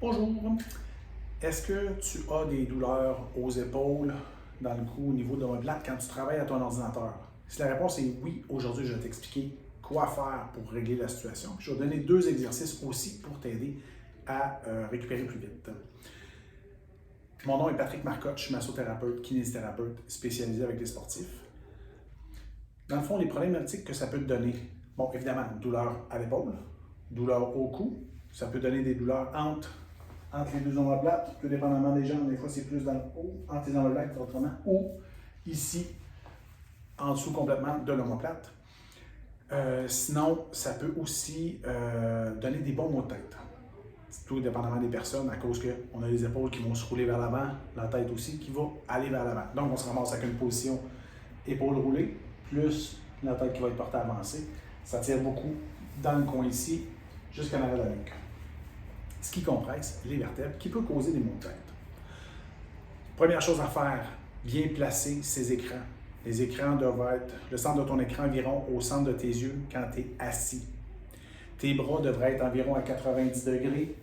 Bonjour. Est-ce que tu as des douleurs aux épaules, dans le cou, au niveau de l'omoplate quand tu travailles à ton ordinateur? Si la réponse est oui, aujourd'hui, je vais t'expliquer quoi faire pour régler la situation. Je vais te donner 2 exercices aussi pour t'aider à récupérer plus vite. Mon nom est Patrick Marcotte, je suis massothérapeute, kinésithérapeute spécialisé avec les sportifs. Dans le fond, les problématiques que ça peut te donner, bon, évidemment, douleur à l'épaule, douleur au cou, ça peut donner des douleurs entre les deux omoplates, tout dépendamment des jambes, des fois c'est plus dans le haut, entre les omoplates autrement, ou ici, en dessous complètement de l'omoplate. Sinon, ça peut aussi donner des bons maux de tête. Tout dépendamment des personnes, à cause qu'on a les épaules qui vont se rouler vers l'avant, la tête aussi qui va aller vers l'avant. Donc, on se ramasse avec une position épaule roulée, plus la tête qui va être portée avancée. Ça tire beaucoup dans le coin ici, jusqu'en arrière de la nuque. Ce qui compresse les vertèbres, qui peut causer des maux de tête. Première chose à faire, bien placer ces écrans. Les écrans doivent être, le centre de ton écran environ au centre de tes yeux quand tu es assis. Tes bras devraient être environ à 90 degrés.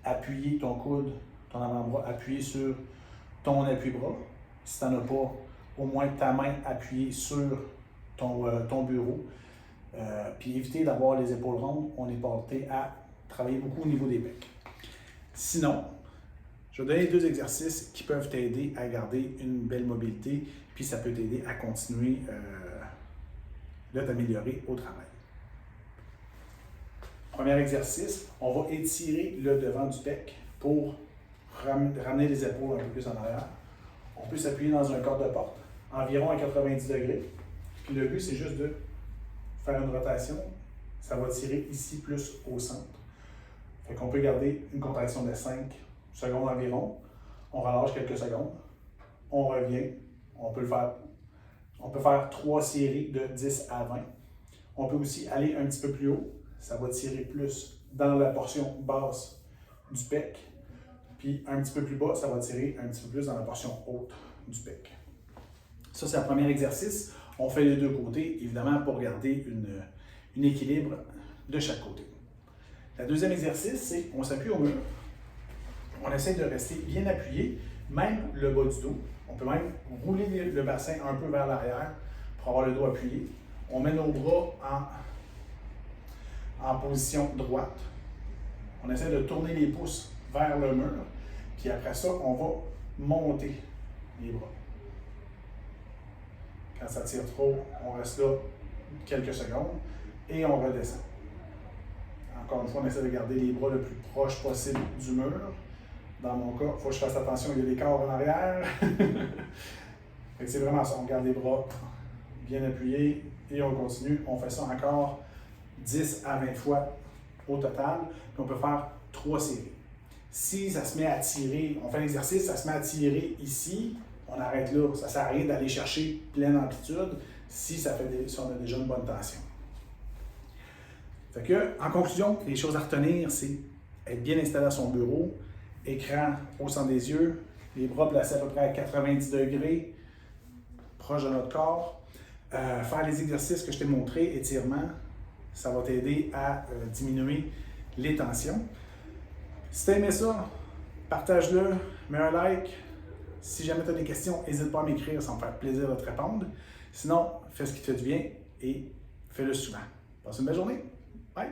Appuyer ton coude, ton avant-bras, appuyé sur ton appui-bras. Si tu n'en as pas, au moins ta main appuyée sur ton bureau. Puis éviter d'avoir les épaules rondes. On est porté à travailler beaucoup au niveau des pecs. Sinon, je vais donner 2 exercices qui peuvent t'aider à garder une belle mobilité, puis ça peut t'aider à continuer de t'améliorer au travail. Premier exercice, on va étirer le devant du pec pour ramener les épaules un peu plus en arrière. On peut s'appuyer dans un cadre de porte, environ à 90 degrés. Puis le but, c'est juste de faire une rotation. Ça va tirer ici plus au centre. Fait qu'on peut garder une contraction de 5 secondes environ. On relâche quelques secondes. On revient. On peut faire 3 séries de 10 à 20. On peut aussi aller un petit peu plus haut. Ça va tirer plus dans la portion basse du pec. Puis un petit peu plus bas, ça va tirer un petit peu plus dans la portion haute du pec. Ça, c'est le premier exercice. On fait les 2 côtés, évidemment, pour garder un équilibre de chaque côté. Le deuxième exercice, c'est on s'appuie au mur. On essaie de rester bien appuyé, même le bas du dos. On peut même rouler le bassin un peu vers l'arrière pour avoir le dos appuyé. On met nos bras en position droite. On essaie de tourner les pouces vers le mur. Puis après ça, on va monter les bras. Quand ça tire trop, on reste là quelques secondes et on redescend. Encore une fois, on essaie de garder les bras le plus proche possible du mur. Dans mon cas, il faut que je fasse attention, il y a des corps en arrière. C'est vraiment ça, on garde les bras bien appuyés et on continue. On fait ça encore 10 à 20 fois au total. Puis on peut faire 3 séries. Si ça se met à tirer, on fait l'exercice, ça se met à tirer ici, on arrête là. Ça ne sert à rien d'aller chercher pleine amplitude si on a déjà une bonne tension. Fait que, en conclusion, les choses à retenir, c'est être bien installé à son bureau, écran au centre des yeux, les bras placés à peu près à 90 degrés, proche de notre corps. Faire les exercices que je t'ai montrés, étirement, ça va t'aider à diminuer les tensions. Si tu as aimé ça, partage-le, mets un like. Si jamais tu as des questions, n'hésite pas à m'écrire, ça me fait plaisir de te répondre. Sinon, fais ce qui te fait du bien et fais-le souvent. Passe une belle journée. Bye!